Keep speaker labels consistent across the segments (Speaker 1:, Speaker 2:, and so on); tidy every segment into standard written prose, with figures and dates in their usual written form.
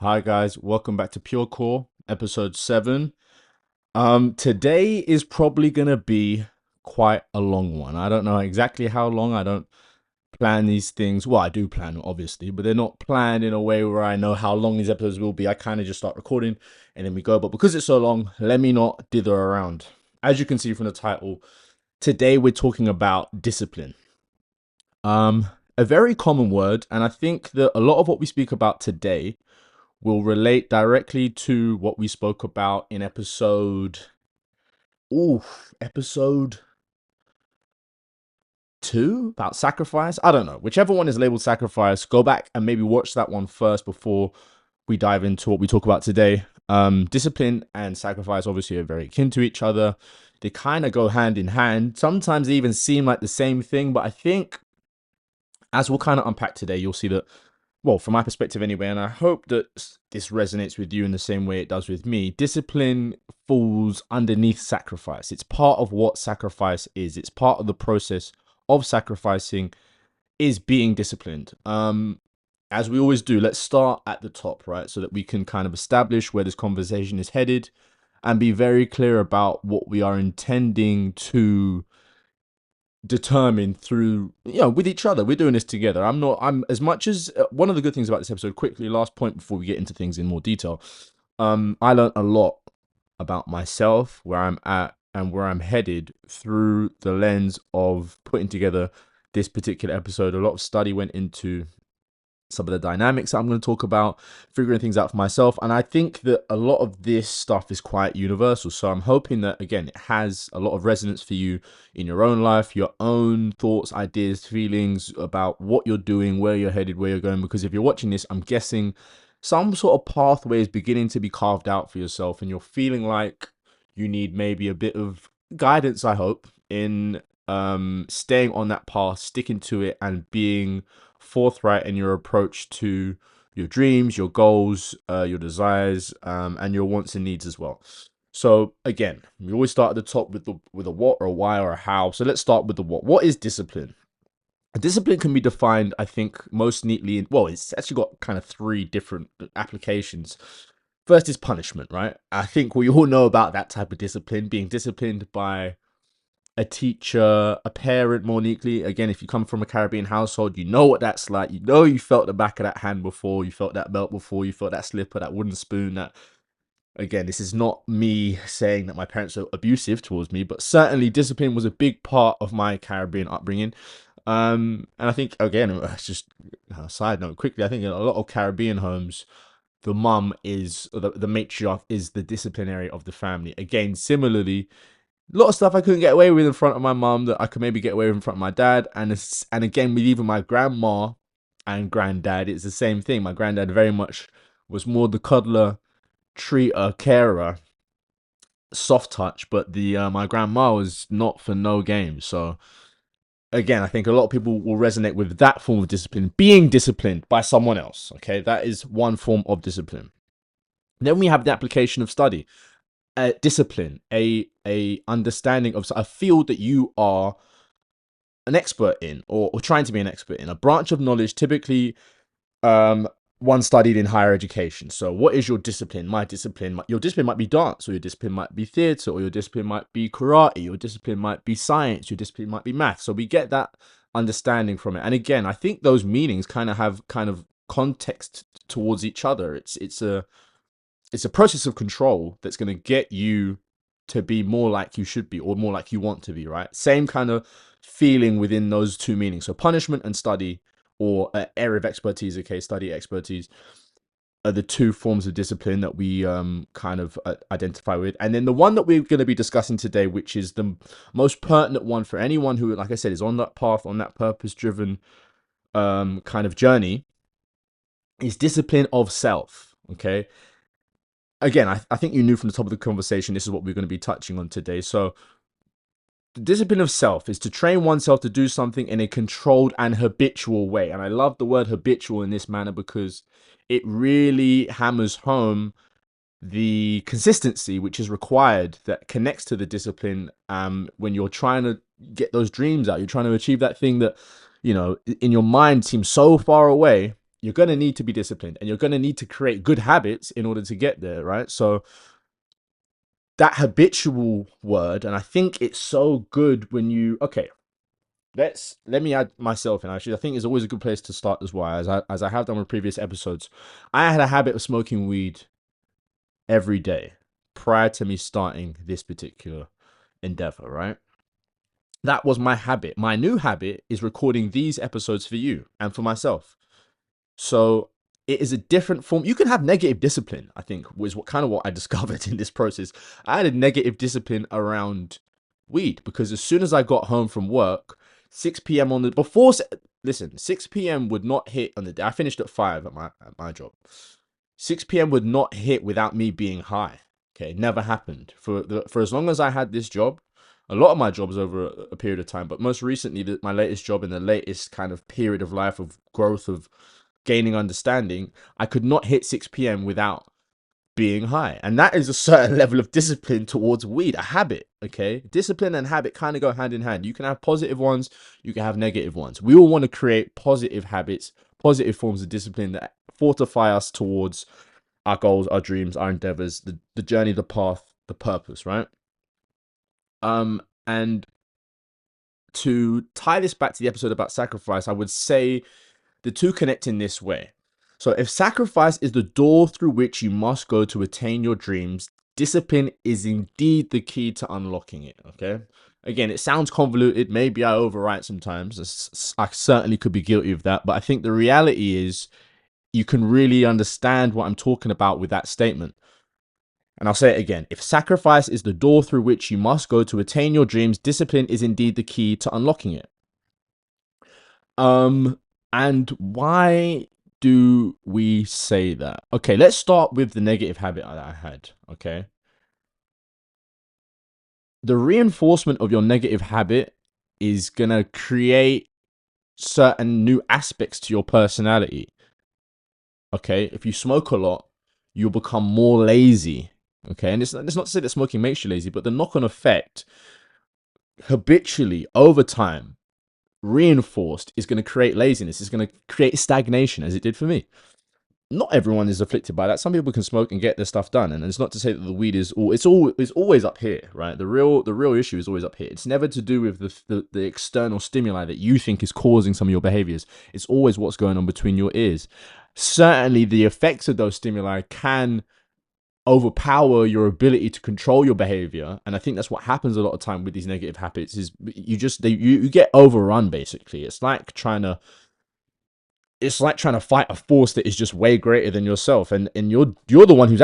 Speaker 1: Hi guys, welcome back to Pure Core, episode 7. Today is probably gonna be quite a long one. I don't know exactly how long. I don't plan these things. Well, I do plan obviously, but they're not planned in a way where I know how long these episodes will be. I kind of just start recording and then we go. But because it's so long, let me not dither around. As you can see from the title, today we're talking about discipline. Um, a very common word, and I think that a lot of what we speak about today will relate directly to what we spoke about in episode 2 about sacrifice. I don't know. Whichever one is labeled sacrifice, go back and maybe watch that one first before we dive into what we talk about today. Discipline and sacrifice obviously are very akin to each other. They kind of go hand in hand. Sometimes they even seem like the same thing, but I think as we'll kind of unpack today, you'll see that, well, from my perspective anyway, and I hope that this resonates with you in the same way it does with me, discipline falls underneath sacrifice. It's part of what sacrifice is. It's part of the process of sacrificing is being disciplined. As we always do, let's start at the top, right? So that we can kind of establish where this conversation is headed and be very clear about what we are intending to determined through, with each other. We're doing this together. I'm as much as one of the good things about this episode, quickly, last point before we get into things in more detail. I learned a lot about myself, where I'm at and where I'm headed through the lens of putting together this particular episode. A lot of study went into some of the dynamics I'm going to talk about, figuring things out for myself. And I think that a lot of this stuff is quite universal. So I'm hoping that, again, it has a lot of resonance for you in your own life, your own thoughts, ideas, feelings about what you're doing, where you're headed, where you're going. Because if you're watching this, I'm guessing some sort of pathway is beginning to be carved out for yourself and you're feeling like you need maybe a bit of guidance, I hope, in staying on that path, sticking to it, and being forthright in your approach to your dreams, your goals, your desires, and your wants and needs as well. So again, we always start at the top with a what or a why or a how. So let's start with the what. What is discipline? Discipline can be defined, I think, most neatly in, well, it's actually got kind of three different applications. First is punishment, right? I think we all know about that type of discipline, being disciplined by a teacher, a parent, more neatly. Again, if you come from a Caribbean household, you know what that's like. You know you felt the back of that hand before, you felt that belt before, you felt that slipper, that wooden spoon. That, again, this is not me saying that my parents are abusive towards me, but certainly discipline was a big part of my Caribbean upbringing. And I think, again, it's just a side note quickly, I think in a lot of Caribbean homes, the mum is, or the matriarch is the disciplinary of the family. Again, similarly, a lot of stuff I couldn't get away with in front of my mum that I could maybe get away with in front of my dad. And again, with even my grandma and granddad, it's the same thing. My granddad very much was more the cuddler, treater, carer, soft touch, but the my grandma was not for no games. So again, I think a lot of people will resonate with that form of discipline, being disciplined by someone else. Okay, that is one form of discipline. Then we have the application of study, discipline, a understanding of a field that you are an expert in, or trying to be an expert in, a branch of knowledge, typically um, one studied in higher education. So what is your discipline? My discipline, your discipline might be dance, or your discipline might be theatre, or your discipline might be karate, your discipline might be science, your discipline might be math. So we get that understanding from it. And again, I think those meanings kind of have kind of context towards each other. It's a process of control that's going to get you to be more like you should be, or more like you want to be, right? Same kind of feeling within those two meanings. So punishment and study, or area of expertise, okay, study expertise, are the two forms of discipline that we kind of identify with. And then the one that we're going to be discussing today, which is the most pertinent one for anyone who, like I said, is on that path, on that purpose driven kind of journey, is discipline of self. Okay, again, I think you knew from the top of the conversation, this is what we're going to be touching on today. So the discipline of self is to train oneself to do something in a controlled and habitual way. And I love the word habitual in this manner because it really hammers home the consistency which is required, that connects to the discipline when you're trying to get those dreams out. You're trying to achieve that thing that, in your mind seems so far away. you're going to need to be disciplined, and you're going to need to create good habits in order to get there, right? So that habitual word, and I think it's so good when you, okay, let me add myself in. Actually, I think it's always a good place to start as well, as I have done with previous episodes. I had a habit of smoking weed every day prior to me starting this particular endeavor, right? That was my habit. My new habit is recording these episodes for you and for myself. So it is a different form. You can have negative discipline, I think, was what I discovered in this process. I had a negative discipline around weed because as soon as I got home from work, 6 p.m. on the before listen, 6 p.m. would not hit on the day. I finished at 5 at my job. 6 p.m. would not hit without me being high. Okay, it never happened. For as long as I had this job, a lot of my jobs over a period of time, but most recently, my latest job in the latest kind of period of life of growth, of gaining understanding, I could not hit 6 p.m. without being high. And that is a certain level of discipline towards weed, a habit. Okay, discipline and habit kind of go hand in hand. You can have positive ones, you can have negative ones. We all want to create positive habits, positive forms of discipline that fortify us towards our goals, our dreams, our endeavors, the journey, the path, the purpose, right? And to tie this back to the episode about sacrifice, I would say the two connect in this way. So if sacrifice is the door through which you must go to attain your dreams, discipline is indeed the key to unlocking it. Okay. Again, it sounds convoluted. Maybe I overwrite sometimes. I certainly could be guilty of that. But I think the reality is you can really understand what I'm talking about with that statement. And I'll say it again. If sacrifice is the door through which you must go to attain your dreams, discipline is indeed the key to unlocking it. And why do we say that? Okay, let's start with the negative habit that I had. Okay. The reinforcement of your negative habit is going to create certain new aspects to your personality. Okay. If you smoke a lot, you'll become more lazy. Okay. And it's not to say that smoking makes you lazy, but the knock on effect habitually over time reinforced is going to create laziness. It's going to create stagnation, as it did for me. Not everyone is afflicted by that. Some people can smoke and get their stuff done, and it's not to say that the weed is all. It's always up here, right? The real issue is always up here. It's never to do with the external stimuli that you think is causing some of your behaviors. It's always what's going on between your ears. Certainly, the effects of those stimuli can overpower your ability to control your behavior, and I think that's what happens a lot of time with these negative habits. Is you get overrun. Basically, it's like trying to fight a force that is just way greater than yourself, and you're the one who's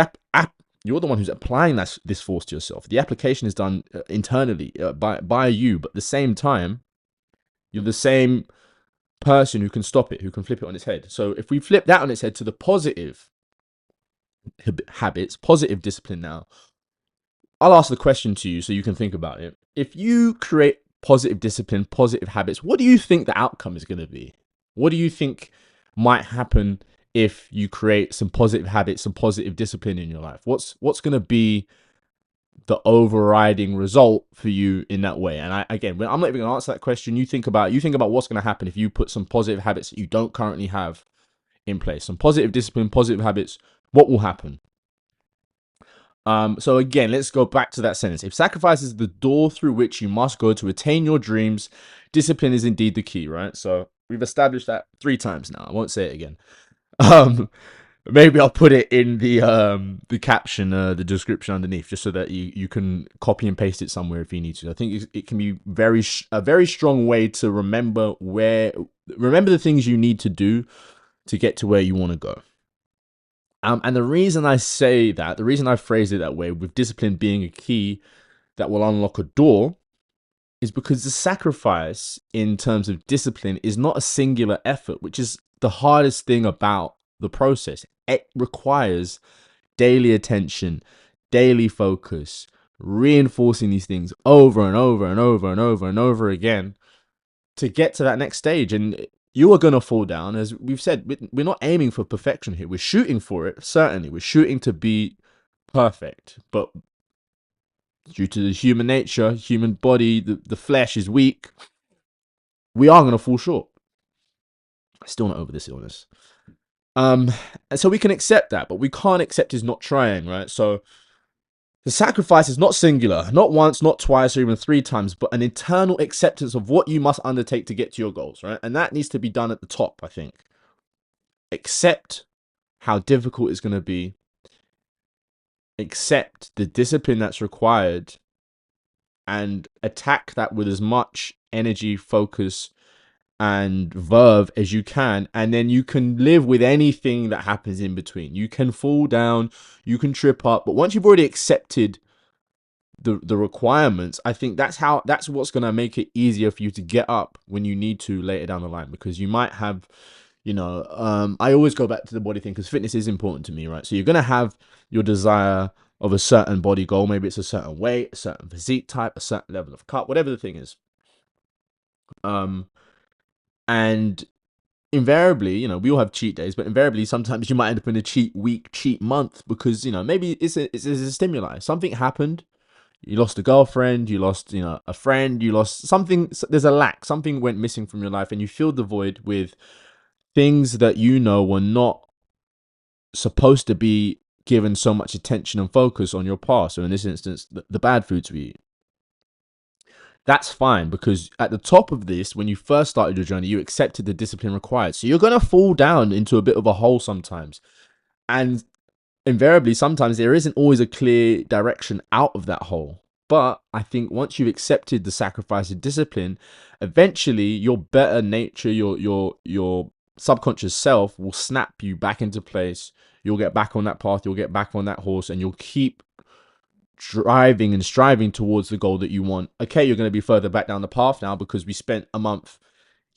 Speaker 1: you're the one who's applying this force to yourself. The application is done internally by you, but at the same time, you're the same person who can stop it, who can flip it on its head. So if we flip that on its head to the positive habits, positive discipline now, I'll ask the question to you so you can think about it. If you create positive discipline, positive habits, what do you think the outcome is going to be? What do you think might happen if you create some positive habits, some positive discipline in your life? What's going to be the overriding result for you in that way? And I'm not even going to answer that question. You think about what's going to happen if you put some positive habits that you don't currently have in place. Some positive discipline, positive habits. What will happen? So again, let's go back to that sentence. If sacrifice is the door through which you must go to attain your dreams, discipline is indeed the key, right? So we've established that 3 times now. I won't say it again. Maybe I'll put it in the caption, the description underneath, just so that you can copy and paste it somewhere if you need to. I think it can be a very strong way to remember the things you need to do to get to where you want to go. And the reason I say that, the reason I phrase it that way, with discipline being a key that will unlock a door, is because the sacrifice in terms of discipline is not a singular effort, which is the hardest thing about the process. It requires daily attention, daily focus, reinforcing these things over and over and over and over and over again to get to that next stage. And you are going to fall down. As we've said, we're not aiming for perfection here. We're shooting for it, certainly. We're shooting to be perfect. But due to the human nature, human body, the flesh is weak, we are going to fall short. Still not over this illness. Um, and so we can accept that, but we can't accept is not trying, right? So the sacrifice is not singular, not once, not twice, or even three times, but an internal acceptance of what you must undertake to get to your goals, right? And that needs to be done at the top, I think. Accept how difficult it's going to be, accept the discipline that's required, and attack that with as much energy, focus, and verve as you can, and then you can live with anything that happens in between. You can fall down, you can trip up, but once you've already accepted the requirements, I think that's what's going to make it easier for you to get up when you need to later down the line, because you might have, I always go back to the body thing because fitness is important to me, right? So you're going to have your desire of a certain body goal. Maybe it's a certain weight, a certain physique type, a certain level of cut, whatever the thing is. And invariably, we all have cheat days, but invariably sometimes you might end up in a cheat week, cheat month, because maybe it's a stimuli. Something happened. You lost a girlfriend, you lost, a friend, you lost something. There's a lack. Something went missing from your life, and you filled the void with things that were not supposed to be given so much attention and focus on your past. So in this instance, the bad foods we eat. That's fine, because at the top of this, when you first started your journey, you accepted the discipline required. So you're going to fall down into a bit of a hole sometimes. And invariably, sometimes there isn't always a clear direction out of that hole. But I think once you've accepted the sacrifice of discipline, eventually your better nature, your subconscious self will snap you back into place. You'll get back on that path, you'll get back on that horse, and you'll keep driving and striving towards the goal that you want. Okay, you're going to be further back down the path now because we spent a month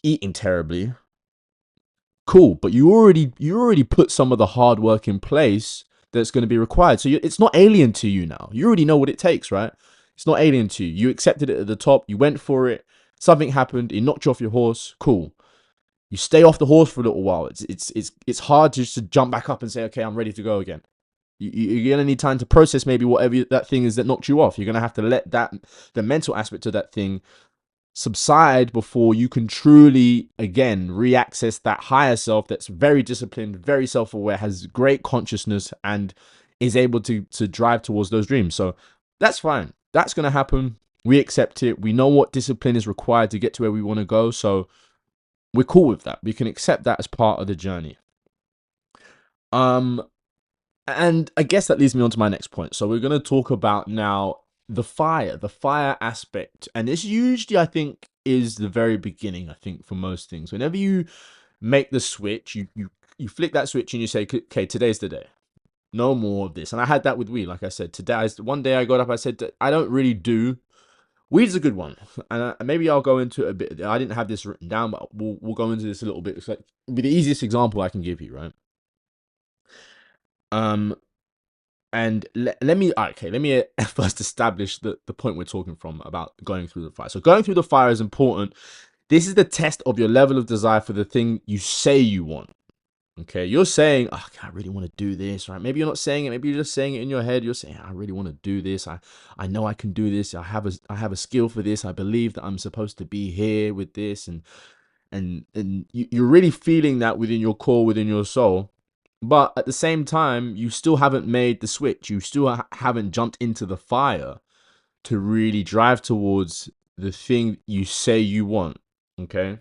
Speaker 1: eating terribly. Cool, but you already put some of the hard work in place that's going to be required. So it's not alien to you now. You already know what it takes, right? It's not alien to you. You accepted it at the top. You went for it. Something happened. It knocked you off your horse. Cool. You stay off the horse for a little while. It's hard just to jump back up and say, okay, I'm ready to go again. You're gonna need time to process maybe whatever that thing is that knocked you off. You're gonna have to let the mental aspect of that thing subside before you can truly again reaccess that higher self that's very disciplined, very self-aware, has great consciousness, and is able to drive towards those dreams. So that's fine. That's gonna happen. We accept it. We know what discipline is required to get to where we want to go. So we're cool with that. We can accept that as part of the journey. Um, And I guess that leads me on to my next point. So we're going to talk about now the fire aspect. And this usually, I think, is the very beginning, I think, for most things. Whenever you make the switch, you flick that switch and you say, okay, today's the day. No more of this. And I had that with weed. Like I said, one day I got up, I said, I don't really do. Weed's a good one. And maybe I'll go into it a bit. I didn't have this written down, but we'll go into this a little bit. It's like, it'll be the easiest example I can give you, right? Um, And let me first establish the point we're talking from about going through the fire. So going through the fire is important. This is the test of your level of desire for the thing you say you want. Okay, you're saying, oh, I really want to do this, right? Maybe you're not saying it. Maybe you're just saying it in your head. You're saying, I really want to do this. I know I can do this. I have a skill for this. I believe that I'm supposed to be here with this, and you're really feeling that within your core, within your soul. But at the same time, you still haven't made the switch. You still haven't jumped into the fire to really drive towards the thing you say you want. Okay.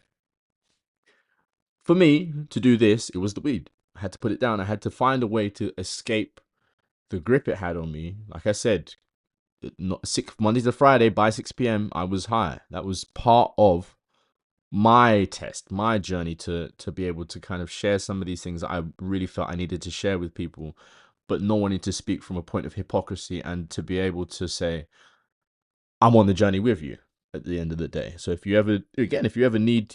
Speaker 1: For me to do this, it was the weed. I had to put it down. I had to find a way to escape the grip it had on me. Like I said, not Monday to Friday by 6 p.m. I was high. That was part of my test, my journey to be able to kind of share some of these things that I really felt I needed to share with people, but not wanting to speak from a point of hypocrisy, and to be able to say, I'm on the journey with you at the end of the day. So if you ever need,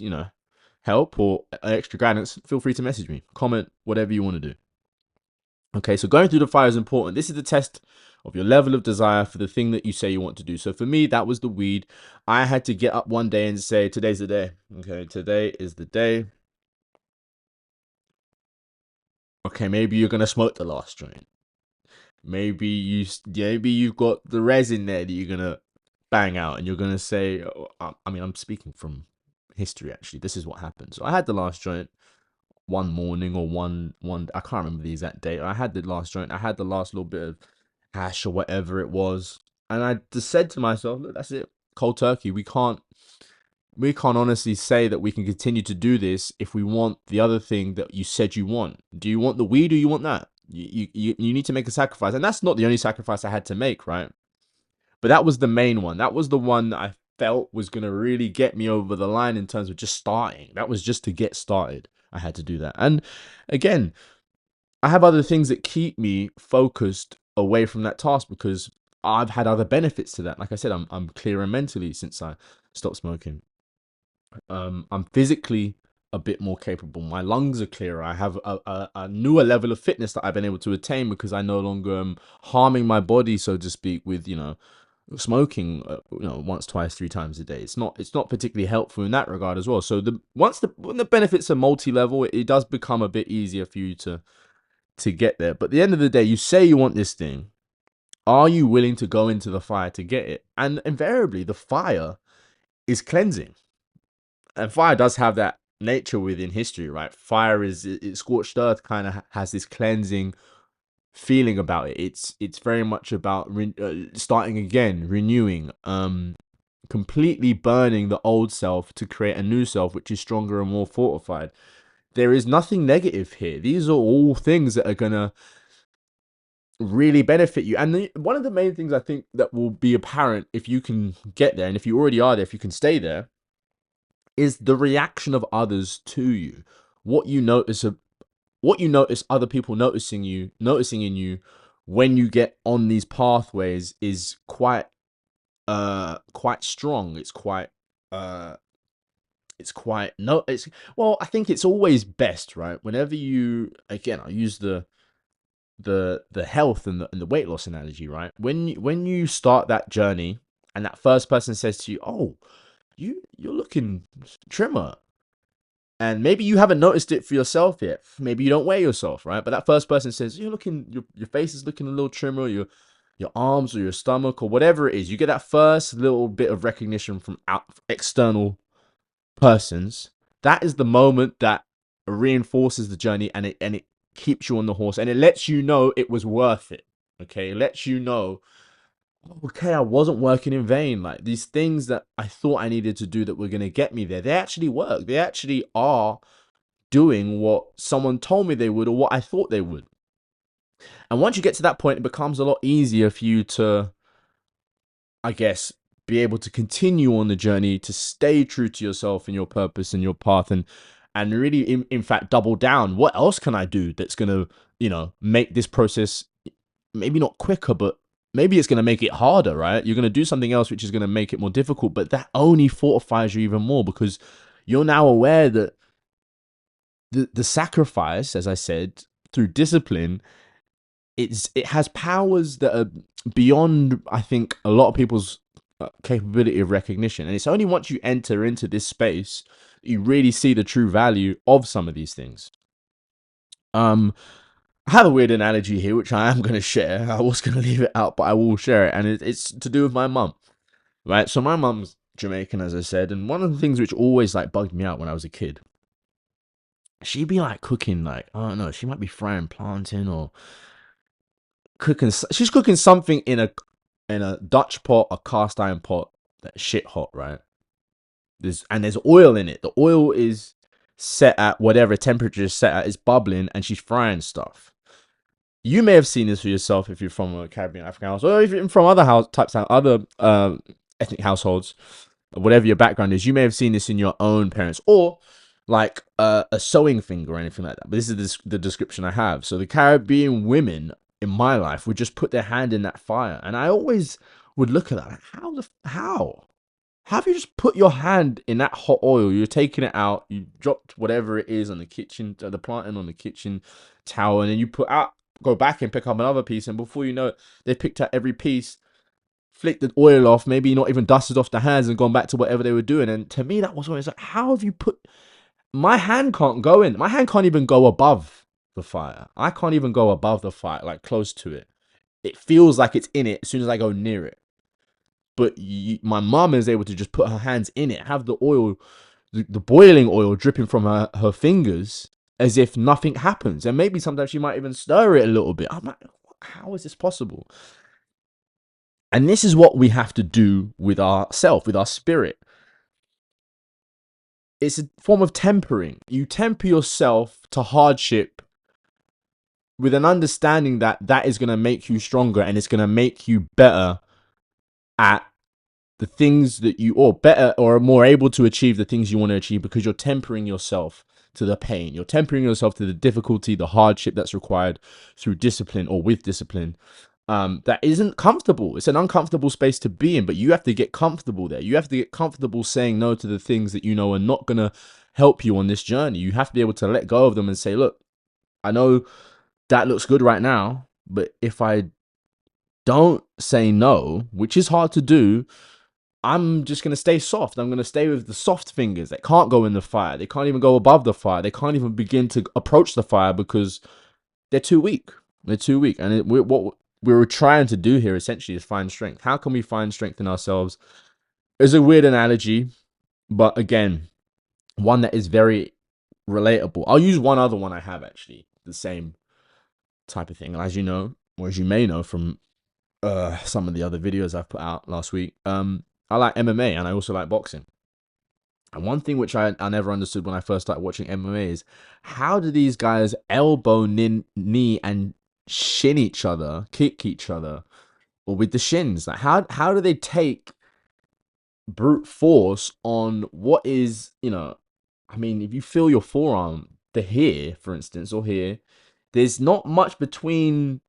Speaker 1: help or extra guidance, feel free to message me, comment, whatever you want to do. Okay, so going through the fire is important. This is the test of your level of desire for the thing that you say you want to do. So for me, that was the weed. I had to get up one day and say, today's the day. Okay, today is the day. Okay, maybe you're gonna smoke the last joint. Maybe you've got the resin there that you're gonna bang out, and you're gonna say, oh, I mean, I'm speaking from history actually. This is what happened. So I had the last joint. one morning or one I can't remember the exact date. I had the last joint. I had the last little bit of hash or whatever it was, and I just said to myself, "Look, that's it, cold turkey. We can't honestly say that we can continue to do this if we want the other thing that you said you want. Do you want the weed or you want that? You need to make a sacrifice, and that's not the only sacrifice I had to make, right? But that was the main one. That was the one that I felt was gonna really get me over the line in terms of just starting. That was just to get started. I had to do that, and again, I have other things that keep me focused away from that task because I've had other benefits to that. Like I said, I'm clearer mentally since I stopped smoking. I'm physically a bit more capable. My lungs are clearer. I have a newer level of fitness that I've been able to attain because I no longer am harming my body, so to speak, with smoking once, twice, three times a day. It's not particularly helpful in that regard as well. So when the benefits are multi-level, it does become a bit easier for you to get there. But at the end of the day, you say you want this thing. Are you willing to go into the fire to get it? And invariably, the fire is cleansing. And fire does have that nature within history, right? Fire is scorched earth, kind of has this cleansing feeling about it. It's very much about starting again, renewing, completely burning the old self to create a new self, which is stronger and more fortified. There is nothing negative here. These are all things that are gonna really benefit you. And one of the main things I think that will be apparent if you can get there, and if you already are there, if you can stay there, is the reaction of others to you. What you notice other people noticing in you when you get on these pathways is quite strong. It's well, I think it's always best, right? Whenever you, again, I use the health and the weight loss analogy, right? When you start that journey and that first person says to you, "Oh, you're looking trimmer," and maybe you haven't noticed it for yourself yet. Maybe you don't weigh yourself, right? But that first person says, your face is looking a little trimmer, your arms or your stomach or whatever it is. You get that first little bit of recognition from external persons. That is the moment that reinforces the journey, and it keeps you on the horse, and it lets you know it was worth it. Okay, it lets you know, okay, I wasn't working in vain. Like, these things that I thought I needed to do that were going to get me there, they actually work. They actually are doing what someone told me they would, or what I thought they would. And once you get to that point, it becomes a lot easier for you to, I guess, be able to continue on the journey, to stay true to yourself and your purpose and your path, and really, in fact, double down. What else can I do that's going to, make this process maybe not quicker, but maybe it's going to make it harder, right? You're going to do something else which is going to make it more difficult, but that only fortifies you even more because you're now aware that the sacrifice, as I said, through discipline, it has powers that are beyond, I think, a lot of people's capability of recognition. And it's only once you enter into this space you really see the true value of some of these things. I have a weird analogy here, which I am going to share. I was going to leave it out, but I will share it. And it's to do with my mum, right? So my mum's Jamaican, as I said. And one of the things which always like bugged me out when I was a kid, she'd be like cooking, like, I don't know, she might be frying plantain or she's cooking something in a Dutch pot, a cast iron pot that's shit hot, right? There's oil in it. The oil is set at whatever temperature is set at, it's bubbling, and she's frying stuff. You may have seen this for yourself if you're from a Caribbean, African household, or if you're from other ethnic households, whatever your background is. You may have seen this in your own parents, or like a sewing finger or anything like that. But this is the description I have. So the Caribbean women in my life would just put their hand in that fire, and I always would look at that like, how have you just put your hand in that hot oil? You're taking it out, you dropped whatever it is on the kitchen, the plantain on the kitchen towel, and then you go back and pick up another piece, and before you know it, they picked out every piece, flicked the oil off, maybe not even dusted off the hands, and gone back to whatever they were doing. And to me, that was always like, how have you put? My hand can't go in. My hand can't even go above the fire. I can't even go above the fire, like close to it. It feels like it's in it as soon as I go near it. But my mom is able to just put her hands in it, have the oil, the boiling oil dripping from her fingers, as if nothing happens. And maybe sometimes you might even stir it a little bit. I'm like, how is this possible? And this is what we have to do with ourself, with our spirit. It's a form of tempering. You temper yourself to hardship with an understanding that that is going to make you stronger and it's going to make you better at the things that you, or better or more able to achieve the things you want to achieve, because you're tempering yourself to the pain. You're tempering yourself to the difficulty, the hardship that's required through discipline or with discipline. That isn't comfortable. It's an uncomfortable space to be in, but you have to get comfortable there. You have to get comfortable saying no to the things that you know are not going to help you on this journey. You have to be able to let go of them and say, look, I know that looks good right now, but if I don't say no, which is hard to do, I'm just going to stay soft. I'm going to stay with the soft fingers that can't go in the fire. They can't even go above the fire. They can't even begin to approach the fire because they're too weak. They're too weak. And what we're trying to do here essentially is find strength. How can we find strength in ourselves? It's a weird analogy, but again, one that is very relatable. I'll use one other one I have actually, the same type of thing. As you know, or as you may know from some of the other videos I've put out last week, I like MMA and I also like boxing. And one thing which I never understood when I first started watching MMA is, how do these guys elbow, knee, and shin each other, kick each other, or with the shins? Like how do they take brute force on what is, I mean, if you feel your forearm, the here, for instance, or here, there's not much between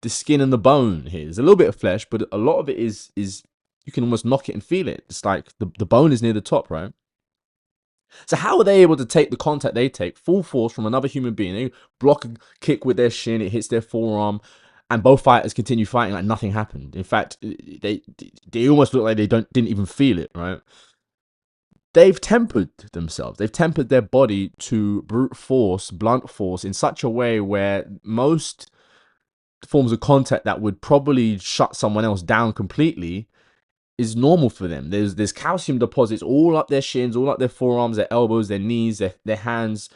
Speaker 1: the skin and the bone here. There's a little bit of flesh, but a lot of it is you can almost knock it and feel it. It's like the bone is near the top, right? So how are they able to take the contact they take full force from another human being? They block a kick with their shin, it hits their forearm, and both fighters continue fighting like nothing happened. In fact, they almost look like they didn't even feel it, right? They've tempered themselves. They've tempered their body to brute force, blunt force, in such a way where most forms of contact that would probably shut someone else down completely is normal for them. There's calcium deposits all up their shins, all up their forearms, their elbows, their knees, their hands,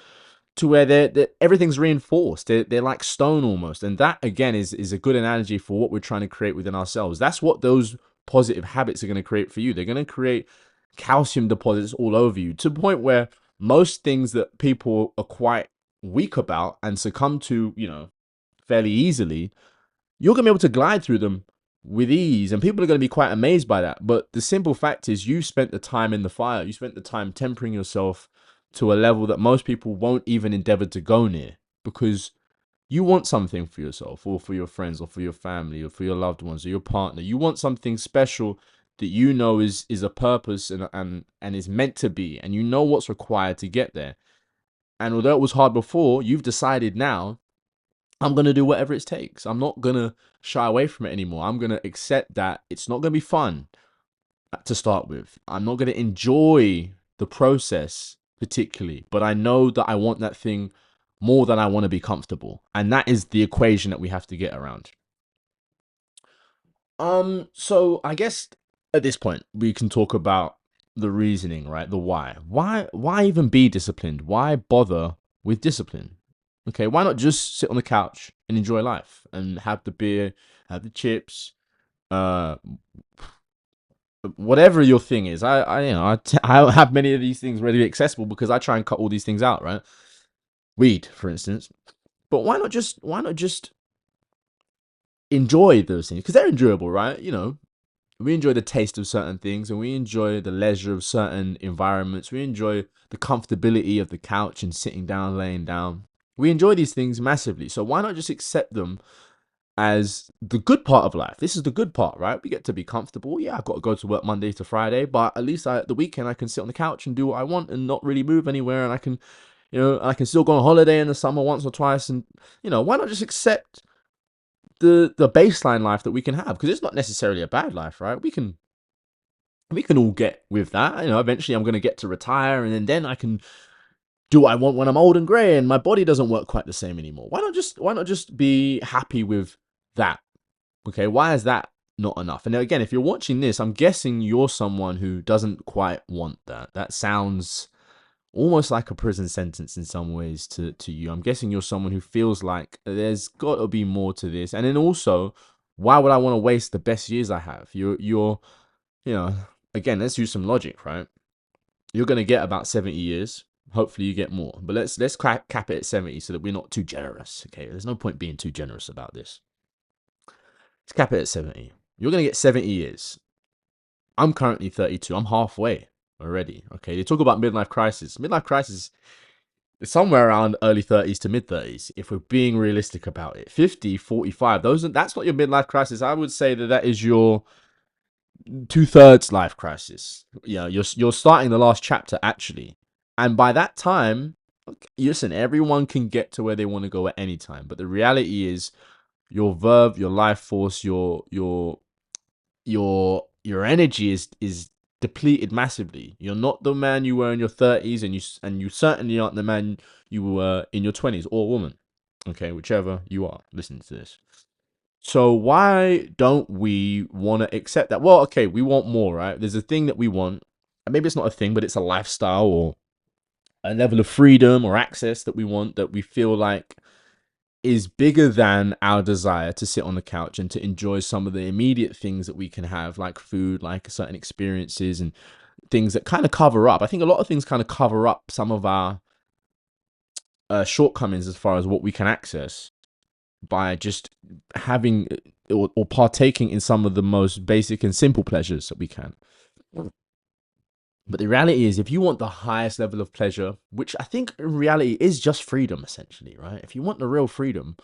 Speaker 1: to where everything's reinforced. They're like stone almost. And that again is a good analogy for what we're trying to create within ourselves. That's what those positive habits are going to create for you. They're going to create calcium deposits all over you, to the point where most things that people are quite weak about and succumb to, fairly easily, you're going to be able to glide through them with ease, and people are going to be quite amazed by that. But the simple fact is, you spent the time in the fire. You spent the time tempering yourself to a level that most people won't even endeavor to go near, because you want something for yourself, or for your friends, or for your family, or for your loved ones, or your partner. You want something special that you know is a purpose and is meant to be, and you know what's required to get there. And although it was hard before, you've decided now, I'm going to do whatever it takes. I'm not going to shy away from it anymore. I'm going to accept that it's not going to be fun to start with. I'm not going to enjoy the process particularly, but I know that I want that thing more than I want to be comfortable. And that is the equation that we have to get around. So I guess at this point we can talk about the reasoning, right? The why. Why even be disciplined? Why bother with discipline? Okay, why not just sit on the couch and enjoy life and have the beer, have the chips, whatever your thing is. I don't have many of these things readily accessible because I try and cut all these things out, right? Weed, for instance. But why not just enjoy those things? Because they're enjoyable, right? We enjoy the taste of certain things, and we enjoy the leisure of certain environments. We enjoy the comfortability of the couch and sitting down, laying down. We enjoy these things massively. So why not just accept them as the good part of life? This is the good part, right? We get to be comfortable. Yeah, I've got to go to work Monday to Friday, but at least the weekend I can sit on the couch and do what I want and not really move anywhere. And I can, I can still go on holiday in the summer once or twice. And, why not just accept the baseline life that we can have? Because it's not necessarily a bad life, right? We can all get with that. Eventually I'm going to get to retire, and then I can do what I want when I'm old and grey and my body doesn't work quite the same anymore. Why not just be happy with that? Okay, why is that not enough? And again, if you're watching this, I'm guessing you're someone who doesn't quite want that. That sounds almost like a prison sentence in some ways to you. I'm guessing you're someone who feels like there's got to be more to this. And then also, why would I want to waste the best years I have? You're you know, again, let's use some logic, right? You're going to get about 70 years. Hopefully you get more. But let's cap it at 70 so that we're not too generous, okay? There's no point being too generous about this. Let's cap it at 70. You're going to get 70 years. I'm currently 32. I'm halfway already, okay? They talk about midlife crisis. Midlife crisis is somewhere around early 30s to mid 30s if we're being realistic about it. 50, 45, that's not your midlife crisis. I would say that is your two-thirds life crisis. Yeah, you're starting the last chapter actually, and by that time, listen, everyone can get to where they want to go at any time. But the reality is, your verve, your life force, your energy is depleted massively. You're not the man you were in your 30s, and you certainly aren't the man you were in your 20s, or woman. Okay, whichever you are listening to this. So why don't we want to accept that? Well, okay, we want more, right? There's a thing that we want. And maybe it's not a thing, but it's a lifestyle or a level of freedom or access that we want, that we feel like is bigger than our desire to sit on the couch and to enjoy some of the immediate things that we can have, like food, like certain experiences and things that kind of cover up. I think a lot of things kind of cover up some of our shortcomings as far as what we can access by just having or partaking in some of the most basic and simple pleasures that we can. But the reality is, if you want the highest level of pleasure, which I think in reality is just freedom, essentially, right? If you want the real freedom,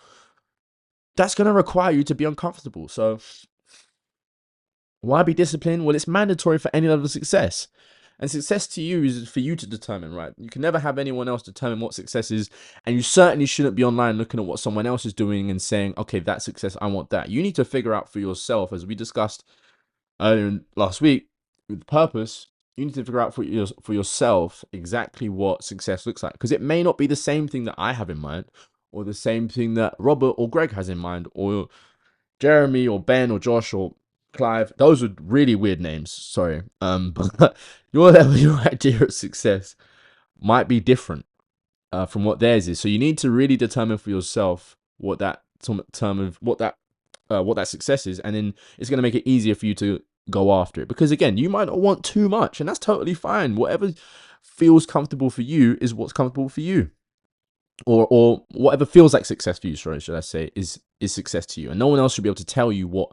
Speaker 1: that's going to require you to be uncomfortable. So why be disciplined? Well, it's mandatory for any level of success. And success to you is for you to determine, right? You can never have anyone else determine what success is. And you certainly shouldn't be online looking at what someone else is doing and saying, okay, that's success, I want that. You need to figure out for yourself, as we discussed earlier last week with purpose. You need to figure out for yourself exactly what success looks like. Because it may not be the same thing that I have in mind, or the same thing that Robert or Greg has in mind, or Jeremy or Ben or Josh or Clive. Those are really weird names. Sorry. But your level, your idea of success might be different from what theirs is. So you need to really determine for yourself what that term of what that success is, and then it's going to make it easier for you to go after it. Because again, you might not want too much, and that's totally fine. Whatever feels comfortable for you is what's comfortable for you. Or whatever feels like success for you, sorry, should I say, is success to you. And no one else should be able to tell you what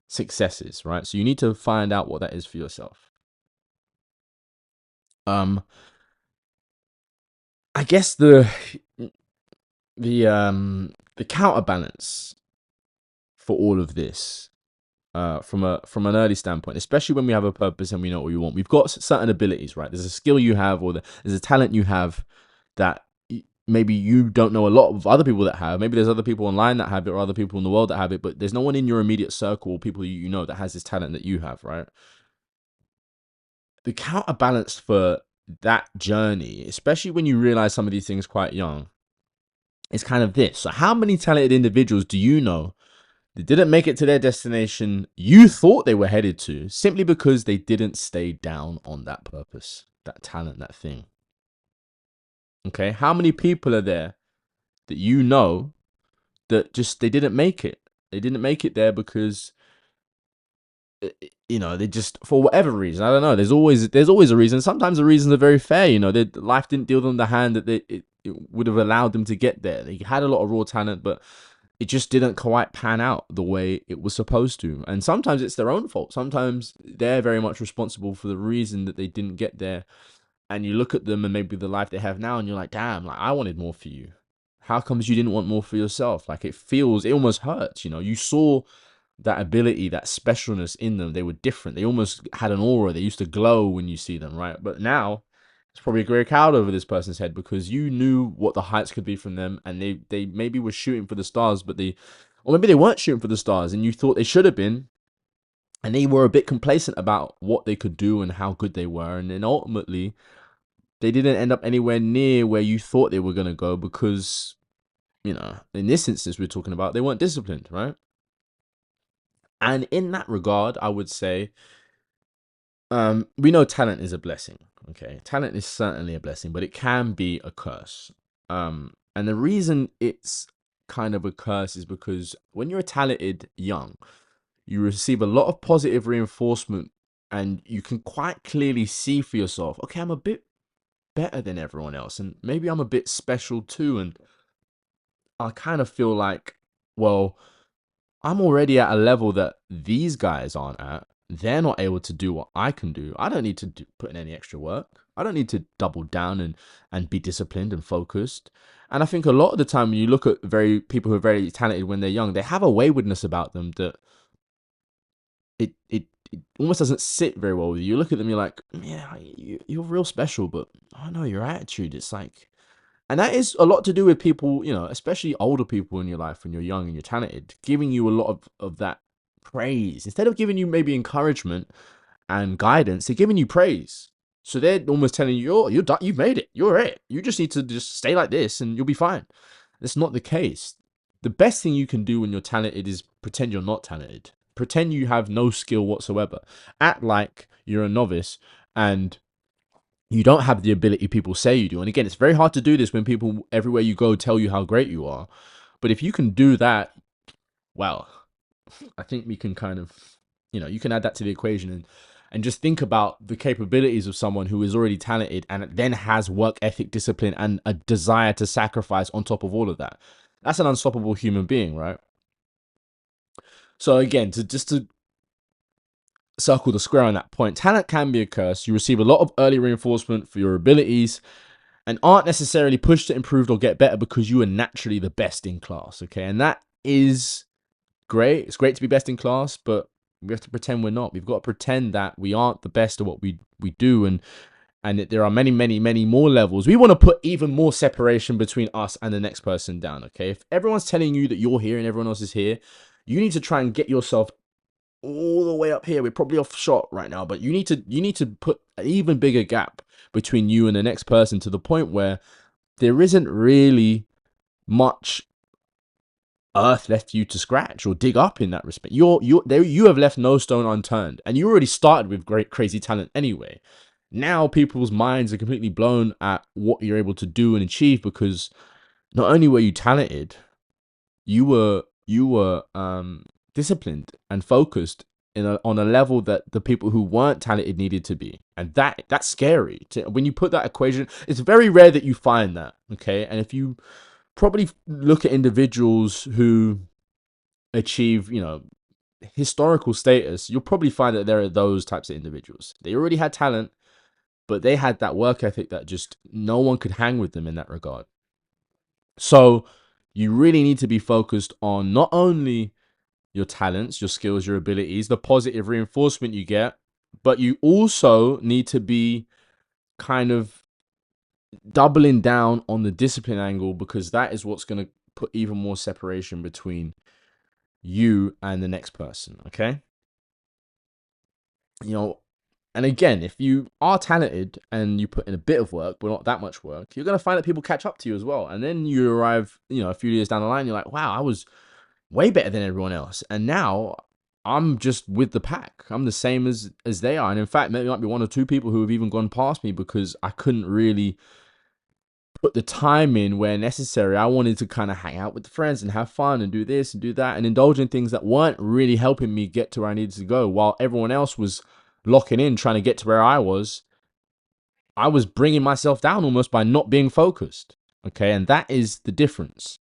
Speaker 1: success is, right? So you need to find out what that is for yourself. I guess the counterbalance for all of this, from an early standpoint, especially when we have a purpose and we know what we want. We've got certain abilities, right? There's a skill you have, or there's a talent you have that maybe you don't know a lot of other people that have. Maybe there's other people online that have it, or other people in the world that have it, but there's no one in your immediate circle or people you know that has this talent that you have, right? The counterbalance for that journey, especially when you realize some of these things quite young, is kind of this. So how many talented individuals do you know that didn't make it to their destination you thought they were headed to, simply because they didn't stay down on that purpose, that talent, that thing? Okay, how many people are there that you know that just they didn't make it? They didn't make it there because they just, for whatever reason, I don't know. There's always a reason. Sometimes the reasons are very fair. Life didn't deal them the hand that it would have allowed them to get there. They had a lot of raw talent, but it just didn't quite pan out the way it was supposed to. And sometimes it's their own fault. Sometimes they're very much responsible for the reason that they didn't get there. And you look at them and maybe the life they have now, and you're like, damn, like I wanted more for you. How comes you didn't want more for yourself? Like it almost hurts. You saw that ability, that specialness in them. They were different. They almost had an aura. They used to glow when you see them, right? But now it's probably a grey cloud over this person's head, because you knew what the heights could be from them, and they maybe were shooting for the stars, or maybe they weren't shooting for the stars, and you thought they should have been, and they were a bit complacent about what they could do and how good they were, and then ultimately they didn't end up anywhere near where you thought they were going to go, because in this instance we're talking about, they weren't disciplined, right? And in that regard, I would say We know talent is a blessing. Okay, talent is certainly a blessing, but it can be a curse. And the reason it's kind of a curse is because when you're talented young, you receive a lot of positive reinforcement, and you can quite clearly see for yourself, okay, I'm a bit better than everyone else, and maybe I'm a bit special too. And I kind of feel like, well, I'm already at a level that these guys aren't at. They're not able to do what I can do. I don't need to put in any extra work. I don't need to double down and be disciplined and focused. And I think a lot of the time when you look at very people who are very talented when they're young, they have a waywardness about them that it almost doesn't sit very well with you. You look at them, you're like, yeah, you're real special, but I know your attitude. It's like, and that is a lot to do with people, especially older people in your life when you're young and you're talented, giving you a lot of that praise. Instead of giving you maybe encouragement and guidance, they're giving you praise. So they're almost telling you, you're done, you've made it, you're it. You just need to just stay like this and you'll be fine. That's not the case. The best thing you can do when you're talented is pretend you're not talented. Pretend you have no skill whatsoever. Act like you're a novice and you don't have the ability people say you do. And again, it's very hard to do this when people everywhere you go tell you how great you are. But if you can do that, well, I think we can kind of, you can add that to the equation and just think about the capabilities of someone who is already talented and then has work ethic, discipline, and a desire to sacrifice on top of all of that. That's an unstoppable human being, right? So again, to circle the square on that point, talent can be a curse. You receive a lot of early reinforcement for your abilities and aren't necessarily pushed to improve or get better because you are naturally the best in class. Okay. And that is great. It's great to be best in class, but we have to pretend we're not. We've got to pretend that we aren't the best at what we do, and that there are many, many, many more levels. We want to put even more separation between us and the next person down. Okay. If everyone's telling you that you're here and everyone else is here, you need to try and get yourself all the way up here. We're probably off shot right now, but you need to put an even bigger gap between you and the next person, to the point where there isn't really much earth left for you to scratch or dig up in that respect. You have left no stone unturned, and you already started with great crazy talent anyway. Now people's minds are completely blown at what you're able to do and achieve, because not only were you talented, you were disciplined and focused on a level that the people who weren't talented needed to be. And that's scary. When you put that equation, it's very rare that you find that. Okay. And if you probably look at individuals who achieve, historical status, you'll probably find that there are those types of individuals. They already had talent, but they had that work ethic that just no one could hang with them in that regard. So you really need to be focused on not only your talents, your skills, your abilities, the positive reinforcement you get, but you also need to be kind of doubling down on the discipline angle, because that is what's going to put even more separation between you and the next person. Okay. You know, and again, if you are talented and you put in a bit of work, but not that much work, you're going to find that people catch up to you as well. And then you arrive, a few years down the line, you're like, wow, I was way better than everyone else. And now I'm just with the pack. I'm the same as they are. And in fact, maybe might be one or two people who have even gone past me because I couldn't really put the time in where necessary. I wanted to kind of hang out with the friends and have fun and do this and do that and indulge in things that weren't really helping me get to where I needed to go, while everyone else was locking in trying to get to where I was. I was bringing myself down almost by not being focused. Okay. And that is the difference.